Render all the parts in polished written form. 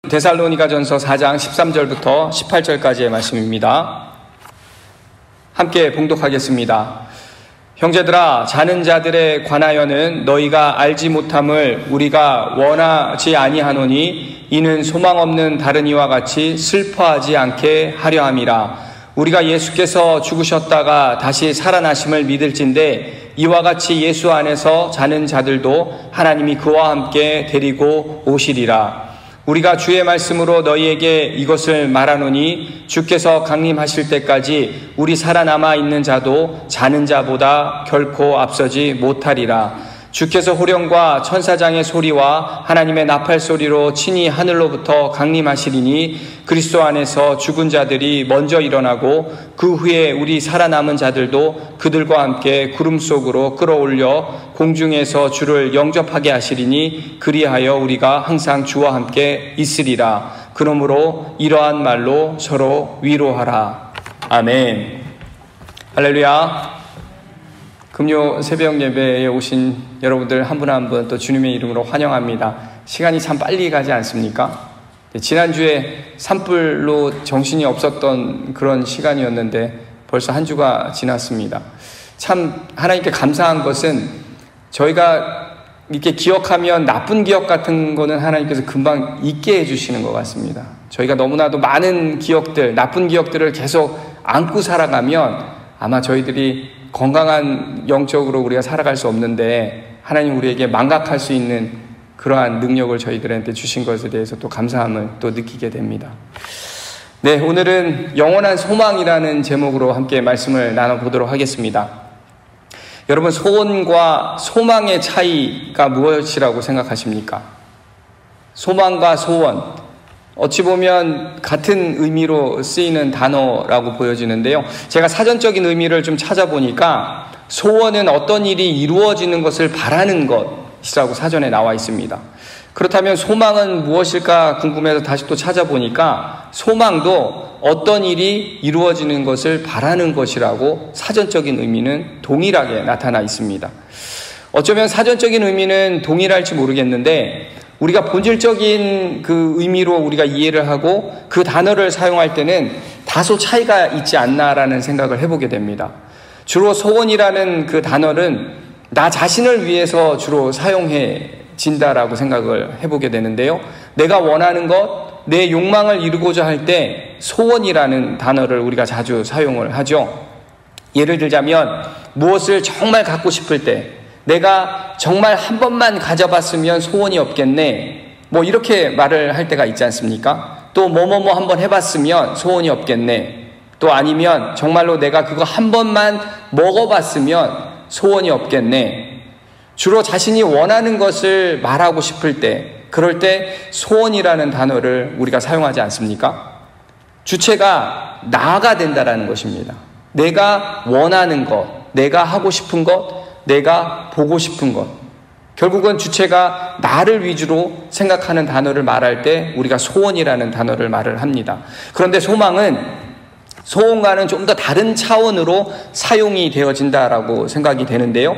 데살로니가전서 4장 13절부터 18절까지의 말씀입니다. 함께 봉독하겠습니다. 형제들아, 자는 자들에 관하여는 너희가 알지 못함을 우리가 원하지 아니하노니 이는 소망 없는 다른 이와 같이 슬퍼하지 않게 하려 함이라. 우리가 예수께서 죽으셨다가 다시 살아나심을 믿을진대 이와 같이 예수 안에서 자는 자들도 하나님이 그와 함께 데리고 오시리라. 우리가 주의 말씀으로 너희에게 이것을 말하노니 주께서 강림하실 때까지 우리 살아남아 있는 자도 자는 자보다 결코 앞서지 못하리라. 주께서 호령과 천사장의 소리와 하나님의 나팔 소리로 친히 하늘로부터 강림하시리니 그리스도 안에서 죽은 자들이 먼저 일어나고 그 후에 우리 살아남은 자들도 그들과 함께 구름 속으로 끌어올려 공중에서 주를 영접하게 하시리니 그리하여 우리가 항상 주와 함께 있으리라. 그러므로 이러한 말로 서로 위로하라. 아멘. 할렐루야. 금요 새벽 예배에 오신 여러분들 한 분 한 분 또 주님의 이름으로 환영합니다. 시간이 참 빨리 가지 않습니까? 지난주에 산불로 정신이 없었던 그런 시간이었는데 벌써 한 주가 지났습니다. 참 하나님께 감사한 것은 저희가 이렇게 기억하면 나쁜 기억 같은 거는 하나님께서 금방 잊게 해주시는 것 같습니다. 저희가 너무나도 많은 기억들, 나쁜 기억들을 계속 안고 살아가면 아마 저희들이 건강한 영적으로 우리가 살아갈 수 없는데 하나님 우리에게 망각할 수 있는 그러한 능력을 저희들한테 주신 것에 대해서 또 감사함을 또 느끼게 됩니다. 네, 오늘은 영원한 소망이라는 제목으로 함께 말씀을 나눠보도록 하겠습니다. 여러분, 소원과 소망의 차이가 무엇이라고 생각하십니까? 소망과 소원, 어찌 보면 같은 의미로 쓰이는 단어라고 보여지는데요. 제가 사전적인 의미를 좀 찾아보니까 소원은 어떤 일이 이루어지는 것을 바라는 것이라고 사전에 나와 있습니다. 그렇다면 소망은 무엇일까 궁금해서 다시 또 찾아보니까 소망도 어떤 일이 이루어지는 것을 바라는 것이라고 사전적인 의미는 동일하게 나타나 있습니다. 어쩌면 사전적인 의미는 동일할지 모르겠는데 우리가 본질적인 그 의미로 우리가 이해를 하고 그 단어를 사용할 때는 다소 차이가 있지 않나라는 생각을 해보게 됩니다. 주로 소원이라는 그 단어는 나 자신을 위해서 주로 사용해진다라고 생각을 해보게 되는데요. 내가 원하는 것, 내 욕망을 이루고자 할 때 소원이라는 단어를 우리가 자주 사용을 하죠. 예를 들자면 무엇을 정말 갖고 싶을 때 내가 정말 한 번만 가져봤으면 소원이 없겠네, 뭐 이렇게 말을 할 때가 있지 않습니까? 또 뭐뭐뭐 한번 해봤으면 소원이 없겠네, 또 아니면 정말로 내가 그거 한 번만 먹어봤으면 소원이 없겠네. 주로 자신이 원하는 것을 말하고 싶을 때, 그럴 때 소원이라는 단어를 우리가 사용하지 않습니까? 주체가 나가 된다라는 것입니다. 내가 원하는 것, 내가 하고 싶은 것, 내가 보고 싶은 것, 결국은 주체가 나를 위주로 생각하는 단어를 말할 때 우리가 소원이라는 단어를 말을 합니다. 그런데 소망은 소원과는 좀 더 다른 차원으로 사용이 되어진다라고 생각이 되는데요.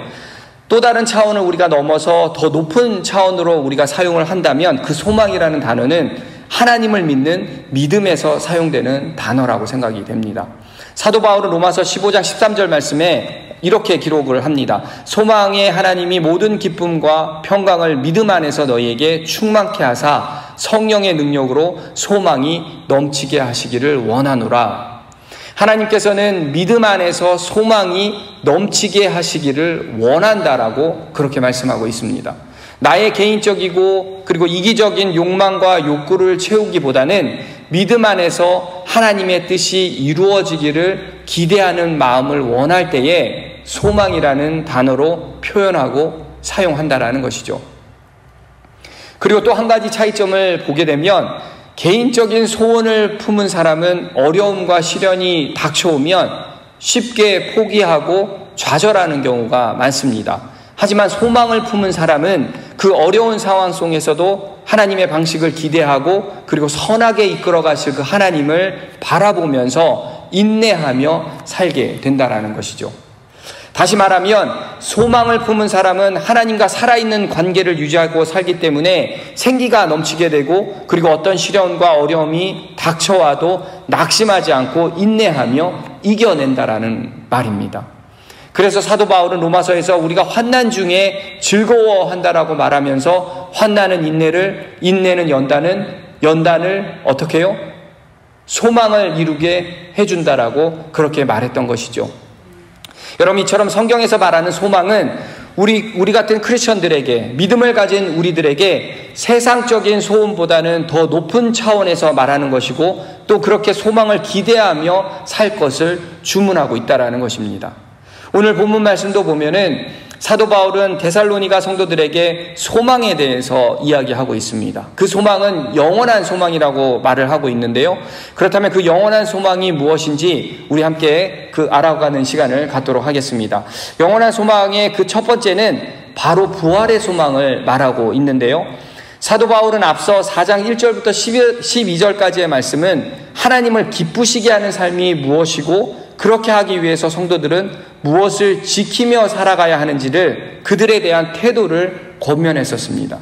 또 다른 차원을 우리가 넘어서 더 높은 차원으로 우리가 사용을 한다면 그 소망이라는 단어는 하나님을 믿는 믿음에서 사용되는 단어라고 생각이 됩니다. 사도 바울은 로마서 15장 13절 말씀에 이렇게 기록을 합니다. 소망의 하나님이 모든 기쁨과 평강을 믿음 안에서 너희에게 충만케 하사 성령의 능력으로 소망이 넘치게 하시기를 원하노라. 하나님께서는 믿음 안에서 소망이 넘치게 하시기를 원한다라고 그렇게 말씀하고 있습니다. 나의 개인적이고 그리고 이기적인 욕망과 욕구를 채우기보다는 믿음 안에서 하나님의 뜻이 이루어지기를 기대하는 마음을 원할 때에 소망이라는 단어로 표현하고 사용한다라는 것이죠. 그리고 또 한 가지 차이점을 보게 되면 개인적인 소원을 품은 사람은 어려움과 시련이 닥쳐오면 쉽게 포기하고 좌절하는 경우가 많습니다. 하지만 소망을 품은 사람은 그 어려운 상황 속에서도 하나님의 방식을 기대하고 그리고 선하게 이끌어 가실 그 하나님을 바라보면서 인내하며 살게 된다라는 것이죠. 다시 말하면 소망을 품은 사람은 하나님과 살아있는 관계를 유지하고 살기 때문에 생기가 넘치게 되고, 그리고 어떤 시련과 어려움이 닥쳐와도 낙심하지 않고 인내하며 이겨낸다라는 말입니다. 그래서 사도 바울은 로마서에서 우리가 환난 중에 즐거워한다라고 말하면서 환난은 인내를, 인내는 연단을 어떻게 해요? 소망을 이루게 해준다라고 그렇게 말했던 것이죠. 여러분, 이처럼 성경에서 말하는 소망은 우리 같은 크리스천들에게, 믿음을 가진 우리들에게 세상적인 소원보다는 더 높은 차원에서 말하는 것이고, 또 그렇게 소망을 기대하며 살 것을 주문하고 있다라는 것입니다. 오늘 본문 말씀도 보면은 사도 바울은 데살로니가 성도들에게 소망에 대해서 이야기하고 있습니다. 그 소망은 영원한 소망이라고 말을 하고 있는데요. 그렇다면 그 영원한 소망이 무엇인지 우리 함께 알아가는 시간을 갖도록 하겠습니다. 영원한 소망의 그 첫 번째는 바로 부활의 소망을 말하고 있는데요. 사도 바울은 앞서 4장 1절부터 12절까지의 말씀은 하나님을 기쁘시게 하는 삶이 무엇이고, 그렇게 하기 위해서 성도들은 무엇을 지키며 살아가야 하는지를, 그들에 대한 태도를 권면했었습니다.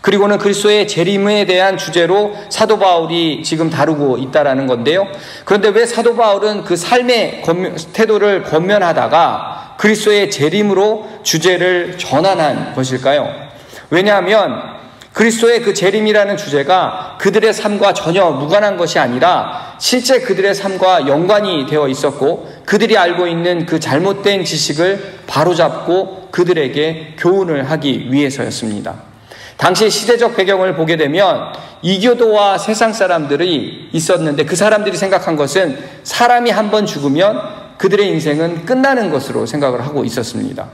그리고는 그리스도의 재림에 대한 주제로 사도 바울이 지금 다루고 있다라는 건데요. 그런데 왜 사도 바울은 그 삶의 태도를 권면하다가 그리스도의 재림으로 주제를 전환한 것일까요? 왜냐하면 그리스도의 그 재림이라는 주제가 그들의 삶과 전혀 무관한 것이 아니라 실제 그들의 삶과 연관이 되어 있었고, 그들이 알고 있는 그 잘못된 지식을 바로잡고 그들에게 교훈을 하기 위해서였습니다. 당시 시대적 배경을 보게 되면 이교도와 세상 사람들이 있었는데, 그 사람들이 생각한 것은 사람이 한번 죽으면 그들의 인생은 끝나는 것으로 생각을 하고 있었습니다.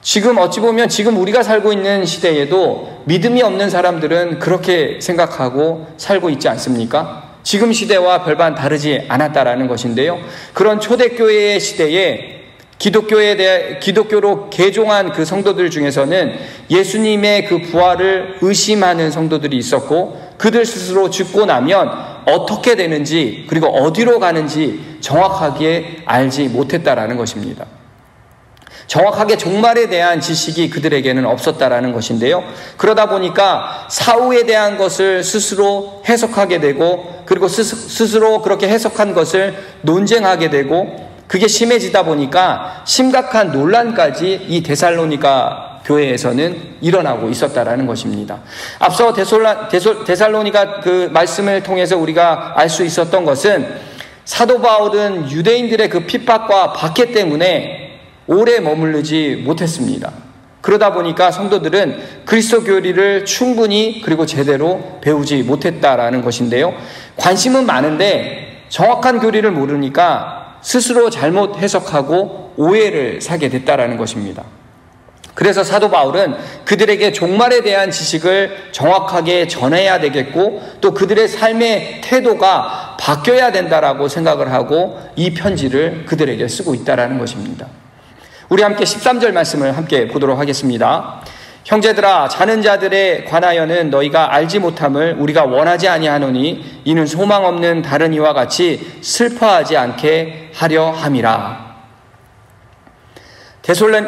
지금 어찌 보면 지금 우리가 살고 있는 시대에도 믿음이 없는 사람들은 그렇게 생각하고 살고 있지 않습니까? 지금 시대와 별반 다르지 않았다라는 것인데요. 그런 초대교회의 시대에 기독교로 개종한 그 성도들 중에서는 예수님의 그 부활을 의심하는 성도들이 있었고, 그들 스스로 죽고 나면 어떻게 되는지, 그리고 어디로 가는지 정확하게 알지 못했다라는 것입니다. 정확하게 종말에 대한 지식이 그들에게는 없었다라는 것인데요. 그러다 보니까 사후에 대한 것을 스스로 해석하게 되고, 그리고 스스로 그렇게 해석한 것을 논쟁하게 되고, 그게 심해지다 보니까 심각한 논란까지 이 데살로니가 교회에서는 일어나고 있었다라는 것입니다. 앞서 데살로니가 그 말씀을 통해서 우리가 알 수 있었던 것은, 사도 바울은 유대인들의 그 핍박과 박해 때문에 오래 머무르지 못했습니다. 그러다 보니까 성도들은 그리스도 교리를 충분히 그리고 제대로 배우지 못했다라는 것인데요. 관심은 많은데 정확한 교리를 모르니까 스스로 잘못 해석하고 오해를 사게 됐다라는 것입니다. 그래서 사도 바울은 그들에게 종말에 대한 지식을 정확하게 전해야 되겠고, 또 그들의 삶의 태도가 바뀌어야 된다라고 생각을 하고 이 편지를 그들에게 쓰고 있다라는 것입니다. 우리 함께 13절 말씀을 함께 보도록 하겠습니다. 형제들아, 자는 자들에 관하여는 너희가 알지 못함을 우리가 원하지 아니하노니 이는 소망 없는 다른 이와 같이 슬퍼하지 않게 하려 함이라.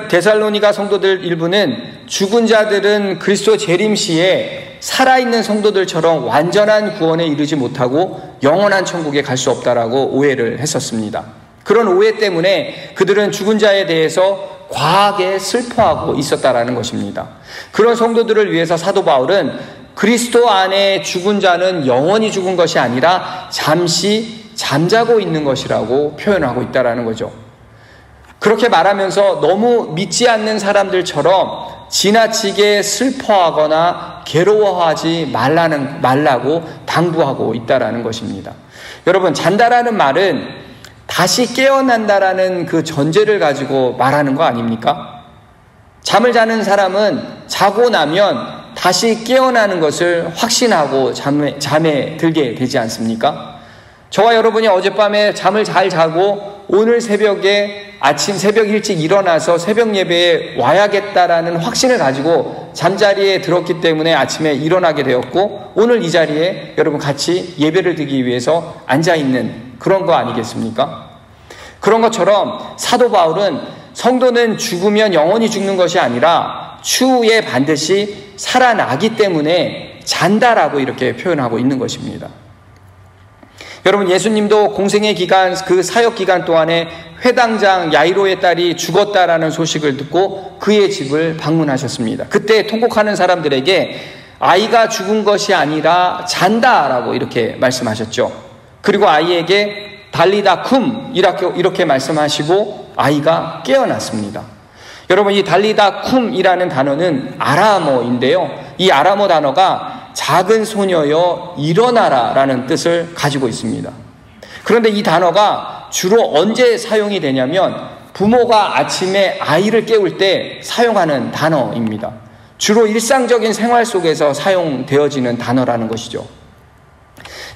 데살로니가 성도들 일부는 죽은 자들은 그리스도 재림 시에 살아있는 성도들처럼 완전한 구원에 이르지 못하고 영원한 천국에 갈 수 없다라고 오해를 했었습니다. 그런 오해 때문에 그들은 죽은 자에 대해서 과하게 슬퍼하고 있었다라는 것입니다. 그런 성도들을 위해서 사도 바울은 그리스도 안에 죽은 자는 영원히 죽은 것이 아니라 잠시 잠자고 있는 것이라고 표현하고 있다라는 거죠. 그렇게 말하면서 너무 믿지 않는 사람들처럼 지나치게 슬퍼하거나 괴로워하지 말라고 당부하고 있다라는 것입니다. 여러분, 잔다라는 말은 다시 깨어난다라는 그 전제를 가지고 말하는 거 아닙니까? 잠을 자는 사람은 자고 나면 다시 깨어나는 것을 확신하고 잠에 들게 되지 않습니까? 저와 여러분이 어젯밤에 잠을 잘 자고 오늘 새벽에 아침 새벽 일찍 일어나서 새벽 예배에 와야겠다라는 확신을 가지고 잠자리에 들었기 때문에 아침에 일어나게 되었고, 오늘 이 자리에 여러분 같이 예배를 드리기 위해서 앉아있는 그런 거 아니겠습니까? 그런 것처럼 사도 바울은 성도는 죽으면 영원히 죽는 것이 아니라 추후에 반드시 살아나기 때문에 잔다라고 이렇게 표현하고 있는 것입니다. 여러분, 예수님도 공생의 기간, 그 사역 기간 동안에 회당장 야이로의 딸이 죽었다라는 소식을 듣고 그의 집을 방문하셨습니다. 그때 통곡하는 사람들에게 아이가 죽은 것이 아니라 잔다라고 이렇게 말씀하셨죠. 그리고 아이에게 달리다 쿰 이렇게 말씀하시고 아이가 깨어났습니다. 여러분, 이 달리다 쿰이라는 단어는 아람어인데요. 이 아람어 단어가 작은 소녀여 일어나라라는 뜻을 가지고 있습니다. 그런데 이 단어가 주로 언제 사용이 되냐면 부모가 아침에 아이를 깨울 때 사용하는 단어입니다. 주로 일상적인 생활 속에서 사용되어지는 단어라는 것이죠.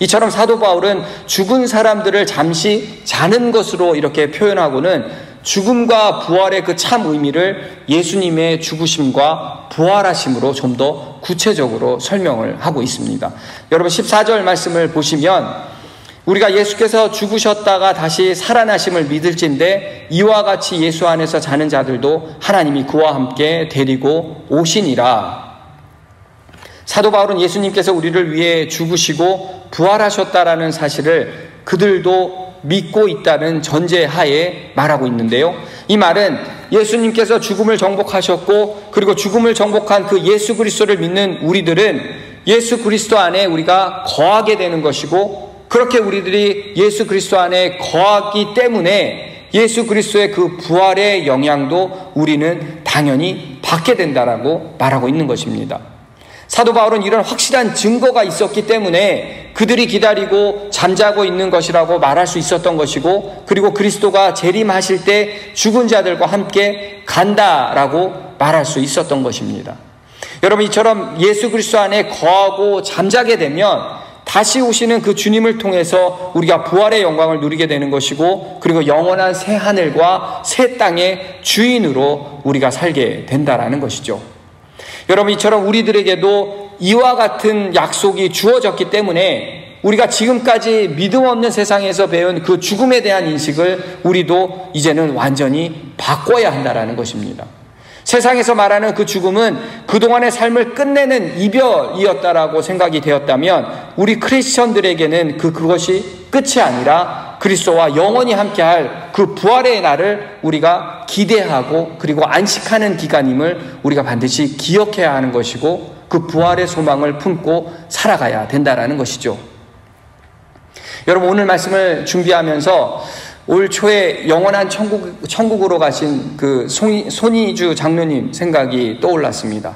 이처럼 사도 바울은 죽은 사람들을 잠시 자는 것으로 이렇게 표현하고는 죽음과 부활의 그 참 의미를 예수님의 죽으심과 부활하심으로 좀 더 구체적으로 설명을 하고 있습니다. 여러분, 14절 말씀을 보시면 우리가 예수께서 죽으셨다가 다시 살아나심을 믿을진데 이와 같이 예수 안에서 자는 자들도 하나님이 그와 함께 데리고 오시니라. 사도 바울은 예수님께서 우리를 위해 죽으시고 부활하셨다라는 사실을 그들도 믿고 있다는 전제하에 말하고 있는데요. 이 말은 예수님께서 죽음을 정복하셨고 그리고 죽음을 정복한 그 예수 그리스도를 믿는 우리들은 예수 그리스도 안에 우리가 거하게 되는 것이고, 그렇게 우리들이 예수 그리스도 안에 거하기 때문에 예수 그리스도의 그 부활의 영향도 우리는 당연히 받게 된다라고 말하고 있는 것입니다. 사도 바울은 이런 확실한 증거가 있었기 때문에 그들이 기다리고 잠자고 있는 것이라고 말할 수 있었던 것이고, 그리고 그리스도가 재림하실 때 죽은 자들과 함께 간다라고 말할 수 있었던 것입니다. 여러분, 이처럼 예수 그리스도 안에 거하고 잠자게 되면 다시 오시는 그 주님을 통해서 우리가 부활의 영광을 누리게 되는 것이고, 그리고 영원한 새 하늘과 새 땅의 주인으로 우리가 살게 된다라는 것이죠. 여러분, 이처럼 우리들에게도 이와 같은 약속이 주어졌기 때문에 우리가 지금까지 믿음 없는 세상에서 배운 그 죽음에 대한 인식을 우리도 이제는 완전히 바꿔야 한다라는 것입니다. 세상에서 말하는 그 죽음은 그동안의 삶을 끝내는 이별이었다라고 생각이 되었다면 우리 크리스천들에게는 그것이 끝이 아니라 그리스도와 영원히 함께할 그 부활의 날을 우리가 기대하고 그리고 안식하는 기간임을 우리가 반드시 기억해야 하는 것이고, 그 부활의 소망을 품고 살아가야 된다라는 것이죠. 여러분, 오늘 말씀을 준비하면서 올 초에 영원한 천국으로 가신 그 손희주 장로님 생각이 떠올랐습니다.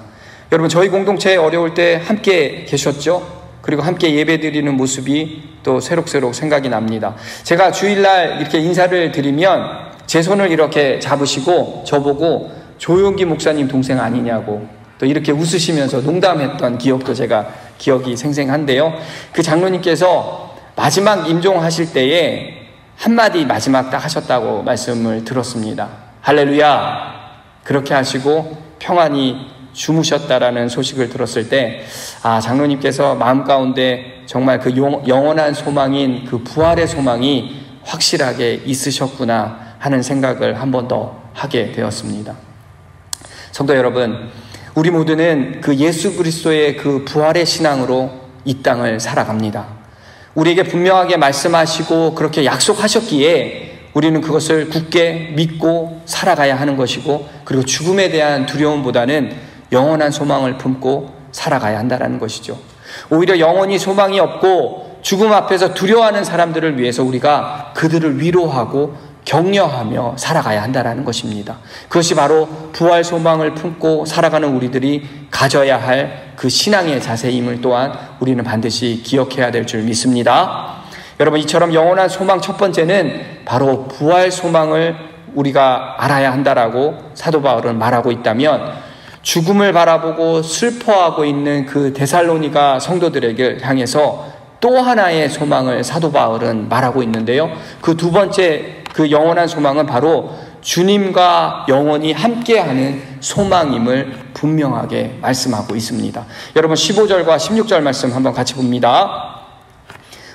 여러분, 저희 공동체에 어려울 때 함께 계셨죠? 그리고 함께 예배드리는 모습이 또 새록새록 생각이 납니다. 제가 주일날 이렇게 인사를 드리면 제 손을 이렇게 잡으시고 저보고 조용기 목사님 동생 아니냐고 또 이렇게 웃으시면서 농담했던 기억도 제가 기억이 생생한데요. 그 장로님께서 마지막 임종하실 때에 한마디 마지막 딱 하셨다고 말씀을 들었습니다. 할렐루야. 그렇게 하시고 평안히 주무셨다라는 소식을 들었을 때, 장로님께서 마음 가운데 정말 그 영원한 소망인 그 부활의 소망이 확실하게 있으셨구나 하는 생각을 한 번 더 하게 되었습니다. 성도 여러분, 우리 모두는 그 예수 그리스도의 그 부활의 신앙으로 이 땅을 살아갑니다. 우리에게 분명하게 말씀하시고 그렇게 약속하셨기에 우리는 그것을 굳게 믿고 살아가야 하는 것이고, 그리고 죽음에 대한 두려움보다는 영원한 소망을 품고 살아가야 한다는 것이죠. 오히려 영원히 소망이 없고 죽음 앞에서 두려워하는 사람들을 위해서 우리가 그들을 위로하고 격려하며 살아가야 한다는 것입니다. 그것이 바로 부활 소망을 품고 살아가는 우리들이 가져야 할 그 신앙의 자세임을 또한 우리는 반드시 기억해야 될 줄 믿습니다. 여러분, 이처럼 영원한 소망 첫 번째는 바로 부활 소망을 우리가 알아야 한다라고 사도 바울은 말하고 있다면, 죽음을 바라보고 슬퍼하고 있는 그 데살로니가 성도들에게 향해서 또 하나의 소망을 사도 바울은 말하고 있는데요. 그 두 번째 그 영원한 소망은 바로 주님과 영원히 함께하는 소망임을 분명하게 말씀하고 있습니다. 여러분, 15절과 16절 말씀 한번 같이 봅니다.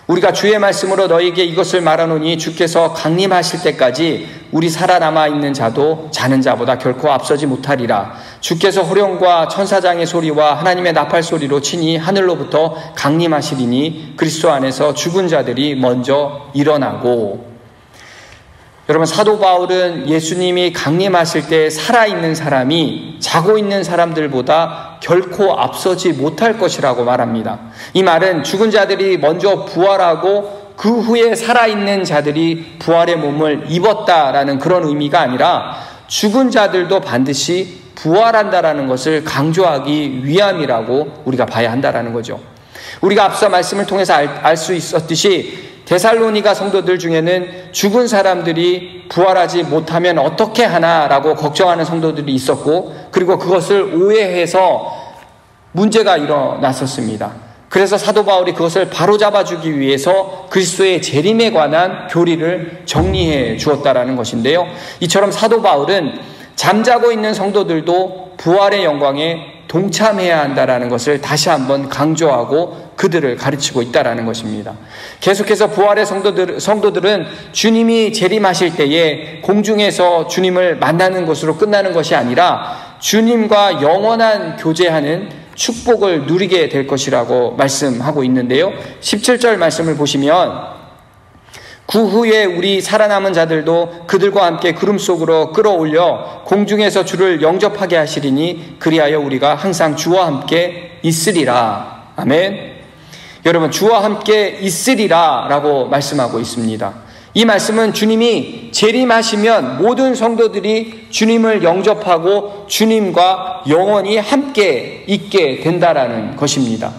우리가 주의 말씀으로 너희에게 이것을 말하노니 주께서 강림하실 때까지 우리 살아남아 있는 자도 자는 자보다 결코 앞서지 못하리라. 주께서 호령과 천사장의 소리와 하나님의 나팔 소리로 친히 하늘로부터 강림하시리니 그리스도 안에서 죽은 자들이 먼저 일어나고. 여러분, 사도 바울은 예수님이 강림하실 때 살아있는 사람이 자고 있는 사람들보다 결코 앞서지 못할 것이라고 말합니다. 이 말은 죽은 자들이 먼저 부활하고 그 후에 살아있는 자들이 부활의 몸을 입었다라는 그런 의미가 아니라 죽은 자들도 반드시 부활한다라는 것을 강조하기 위함이라고 우리가 봐야 한다라는 거죠. 우리가 앞서 말씀을 통해서 알 수 있었듯이 데살로니가 성도들 중에는 죽은 사람들이 부활하지 못하면 어떻게 하나라고 걱정하는 성도들이 있었고, 그리고 그것을 오해해서 문제가 일어났었습니다. 그래서 사도 바울이 그것을 바로잡아주기 위해서 그리스도의 재림에 관한 교리를 정리해 주었다라는 것인데요. 이처럼 사도 바울은 잠자고 있는 성도들도 부활의 영광에 동참해야 한다라는 것을 다시 한번 강조하고 그들을 가르치고 있다라는 것입니다. 계속해서 부활의 성도들은 주님이 재림하실 때에 공중에서 주님을 만나는 것으로 끝나는 것이 아니라 주님과 영원한 교제하는 축복을 누리게 될 것이라고 말씀하고 있는데요. 17절 말씀을 보시면 그 후에 우리 살아남은 자들도 그들과 함께 구름 속으로 끌어올려 공중에서 주를 영접하게 하시리니 그리하여 우리가 항상 주와 함께 있으리라. 아멘. 여러분, 주와 함께 있으리라 라고 말씀하고 있습니다. 이 말씀은 주님이 재림하시면 모든 성도들이 주님을 영접하고 주님과 영원히 함께 있게 된다라는 것입니다.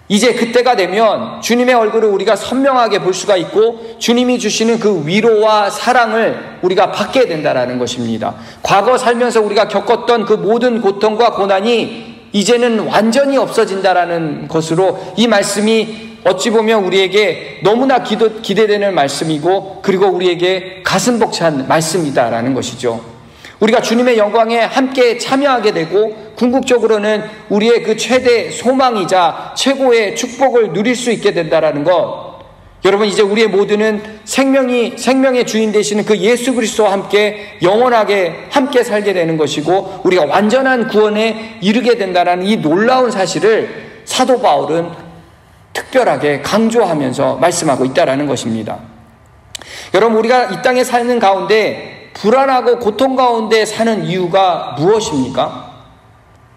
이제 그때가 되면 주님의 얼굴을 우리가 선명하게 볼 수가 있고 주님이 주시는 그 위로와 사랑을 우리가 받게 된다라는 것입니다. 과거 살면서 우리가 겪었던 그 모든 고통과 고난이 이제는 완전히 없어진다라는 것으로 이 말씀이 어찌 보면 우리에게 너무나 기대되는 말씀이고, 그리고 우리에게 가슴 벅찬 말씀이다라는 것이죠. 우리가 주님의 영광에 함께 참여하게 되고 궁극적으로는 우리의 그 최대 소망이자 최고의 축복을 누릴 수 있게 된다라는 것. 여러분, 이제 우리의 모두는 생명의 주인 되시는 그 예수 그리스도와 함께 영원하게 함께 살게 되는 것이고 우리가 완전한 구원에 이르게 된다라는 이 놀라운 사실을 사도 바울은 특별하게 강조하면서 말씀하고 있다라는 것입니다. 여러분, 우리가 이 땅에 사는 가운데 불안하고 고통 가운데 사는 이유가 무엇입니까?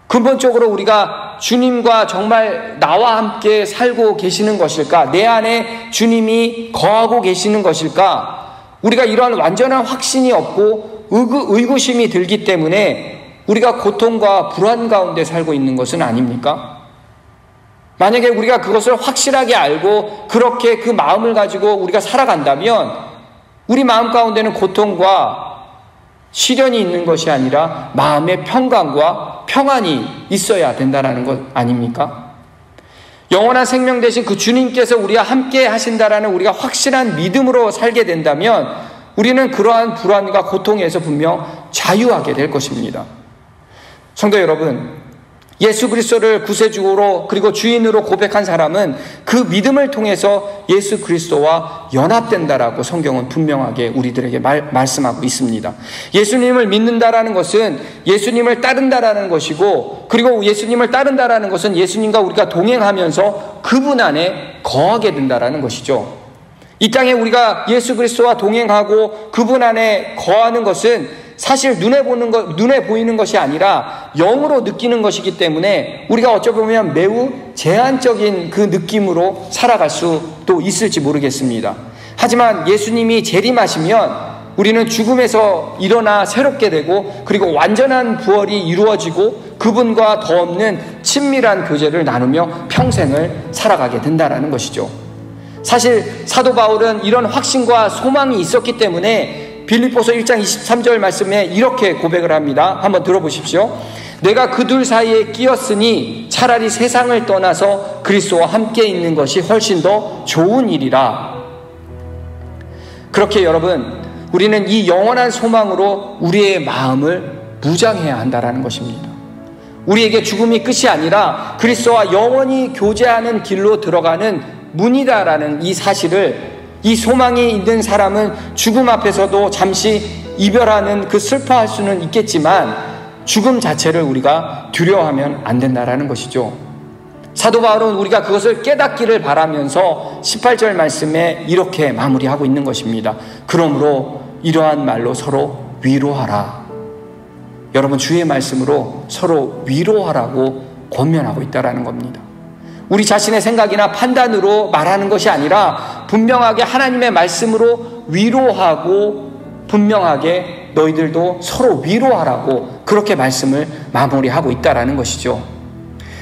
근본적으로 우리가 주님과 정말 나와 함께 살고 계시는 것일까? 내 안에 주님이 거하고 계시는 것일까? 우리가 이러한 완전한 확신이 없고 의구심이 들기 때문에 우리가 고통과 불안 가운데 살고 있는 것은 아닙니까? 만약에 우리가 그것을 확실하게 알고 그렇게 그 마음을 가지고 우리가 살아간다면 우리 마음 가운데는 고통과 시련이 있는 것이 아니라 마음의 평강과 평안이 있어야 된다는 것 아닙니까? 영원한 생명 되신 그 주님께서 우리와 함께 하신다라는 우리가 확실한 믿음으로 살게 된다면 우리는 그러한 불안과 고통에서 분명 자유하게 될 것입니다. 성도 여러분, 예수 그리스도를 구세주로 그리고 주인으로 고백한 사람은 그 믿음을 통해서 예수 그리스도와 연합된다라고 성경은 분명하게 우리들에게 말씀하고 있습니다. 예수님을 믿는다라는 것은 예수님을 따른다라는 것이고, 그리고 예수님을 따른다라는 것은 예수님과 우리가 동행하면서 그분 안에 거하게 된다라는 것이죠. 이 땅에 우리가 예수 그리스도와 동행하고 그분 안에 거하는 것은 사실 눈에 보이는 것이 아니라 영으로 느끼는 것이기 때문에 우리가 어쩌 보면 매우 제한적인 그 느낌으로 살아갈 수도 있을지 모르겠습니다. 하지만 예수님이 재림하시면 우리는 죽음에서 일어나 새롭게 되고 그리고 완전한 부활이 이루어지고 그분과 더 없는 친밀한 교제를 나누며 평생을 살아가게 된다는 것이죠. 사실 사도 바울은 이런 확신과 소망이 있었기 때문에 빌립보서 1장 23절 말씀에 이렇게 고백을 합니다. 한번 들어보십시오. 내가 그 둘 사이에 끼었으니 차라리 세상을 떠나서 그리스도와 함께 있는 것이 훨씬 더 좋은 일이라. 그렇게 여러분, 우리는 이 영원한 소망으로 우리의 마음을 무장해야 한다는 것입니다. 우리에게 죽음이 끝이 아니라 그리스도와 영원히 교제하는 길로 들어가는 문이다라는 이 사실을, 이 소망이 있는 사람은 죽음 앞에서도 잠시 이별하는 그 슬퍼할 수는 있겠지만 죽음 자체를 우리가 두려워하면 안 된다라는 것이죠. 사도 바울은 우리가 그것을 깨닫기를 바라면서 18절 말씀에 이렇게 마무리하고 있는 것입니다. 그러므로 이러한 말로 서로 위로하라. 여러분, 주의 말씀으로 서로 위로하라고 권면하고 있다라는 겁니다. 우리 자신의 생각이나 판단으로 말하는 것이 아니라 분명하게 하나님의 말씀으로 위로하고 분명하게 너희들도 서로 위로하라고 그렇게 말씀을 마무리하고 있다라는 것이죠.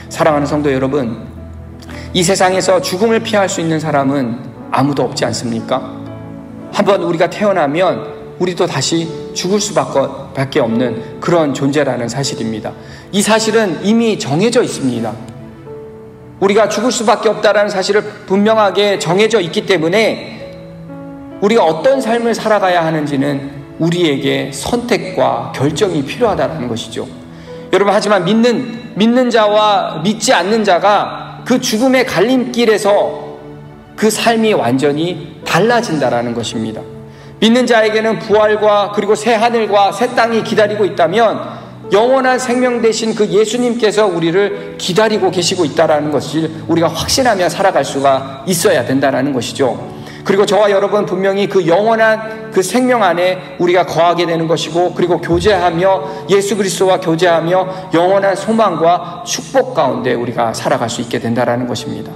사랑하는 성도 여러분, 이 세상에서 죽음을 피할 수 있는 사람은 아무도 없지 않습니까? 한번 우리가 태어나면 우리도 다시 죽을 수밖에 없는 그런 존재라는 사실입니다. 이 사실은 이미 정해져 있습니다. 우리가 죽을 수밖에 없다라는 사실을 분명하게 정해져 있기 때문에 우리가 어떤 삶을 살아가야 하는지는 우리에게 선택과 결정이 필요하다는 것이죠. 여러분, 하지만 믿는 자와 믿지 않는 자가 그 죽음의 갈림길에서 그 삶이 완전히 달라진다라는 것입니다. 믿는 자에게는 부활과 그리고 새 하늘과 새 땅이 기다리고 있다면 영원한 생명 되신 그 예수님께서 우리를 기다리고 계시고 있다는 것을 우리가 확신하며 살아갈 수가 있어야 된다는 것이죠. 그리고 저와 여러분 분명히 그 영원한 그 생명 안에 우리가 거하게 되는 것이고, 그리고 교제하며 예수 그리스도와 교제하며 영원한 소망과 축복 가운데 우리가 살아갈 수 있게 된다는 것입니다.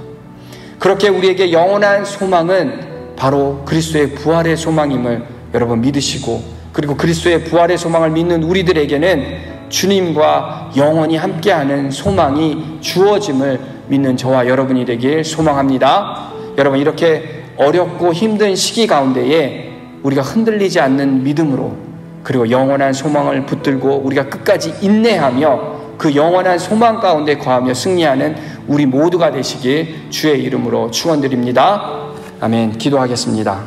그렇게 우리에게 영원한 소망은 바로 그리스도의 부활의 소망임을 여러분 믿으시고, 그리고 그리스도의 부활의 소망을 믿는 우리들에게는 주님과 영원히 함께하는 소망이 주어짐을 믿는 저와 여러분이 되길 소망합니다. 여러분, 이렇게 어렵고 힘든 시기 가운데에 우리가 흔들리지 않는 믿음으로, 그리고 영원한 소망을 붙들고 우리가 끝까지 인내하며 그 영원한 소망 가운데 거하며 승리하는 우리 모두가 되시길 주의 이름으로 축원드립니다. 아멘. 기도하겠습니다.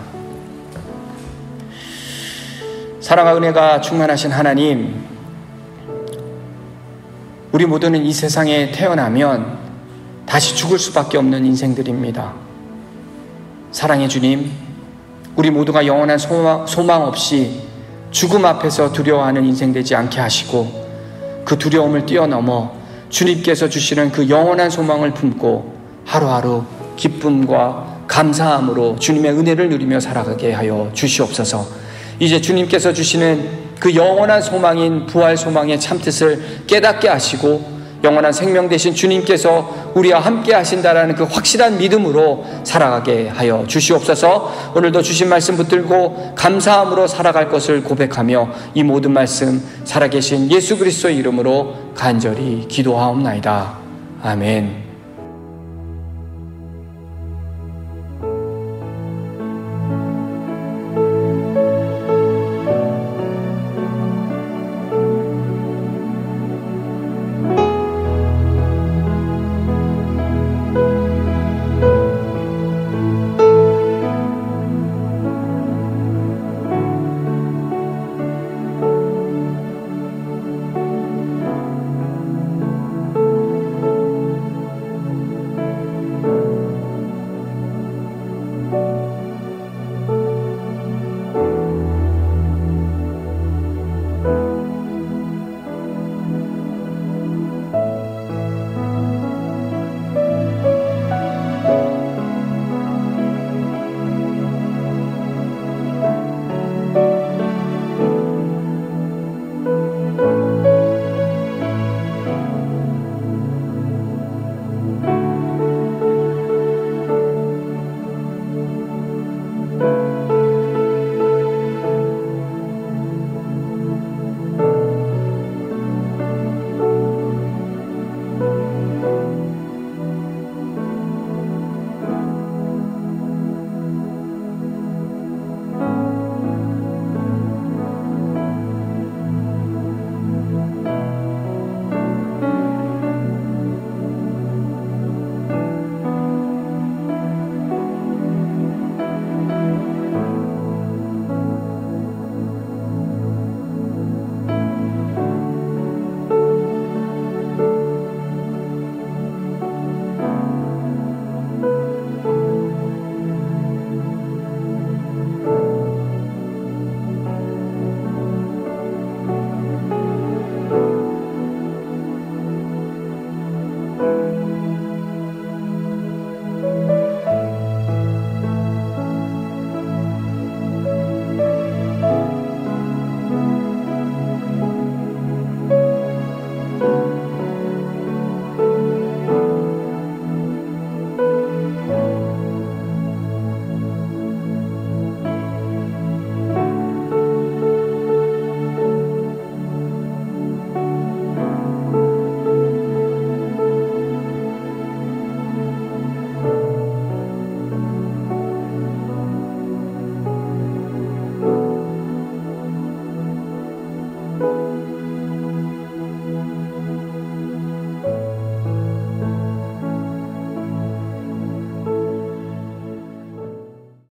사랑과 은혜가 충만하신 하나님, 우리 모두는 이 세상에 태어나면 다시 죽을 수밖에 없는 인생들입니다. 사랑의 주님, 우리 모두가 영원한 소망 없이 죽음 앞에서 두려워하는 인생 되지 않게 하시고, 그 두려움을 뛰어넘어 주님께서 주시는 그 영원한 소망을 품고 하루하루 기쁨과 감사함으로 주님의 은혜를 누리며 살아가게 하여 주시옵소서. 이제 주님께서 주시는 그 영원한 소망인 부활 소망의 참뜻을 깨닫게 하시고, 영원한 생명 되신 주님께서 우리와 함께 하신다라는 그 확실한 믿음으로 살아가게 하여 주시옵소서. 오늘도 주신 말씀 붙들고 감사함으로 살아갈 것을 고백하며 이 모든 말씀 살아계신 예수 그리스도의 이름으로 간절히 기도하옵나이다. 아멘.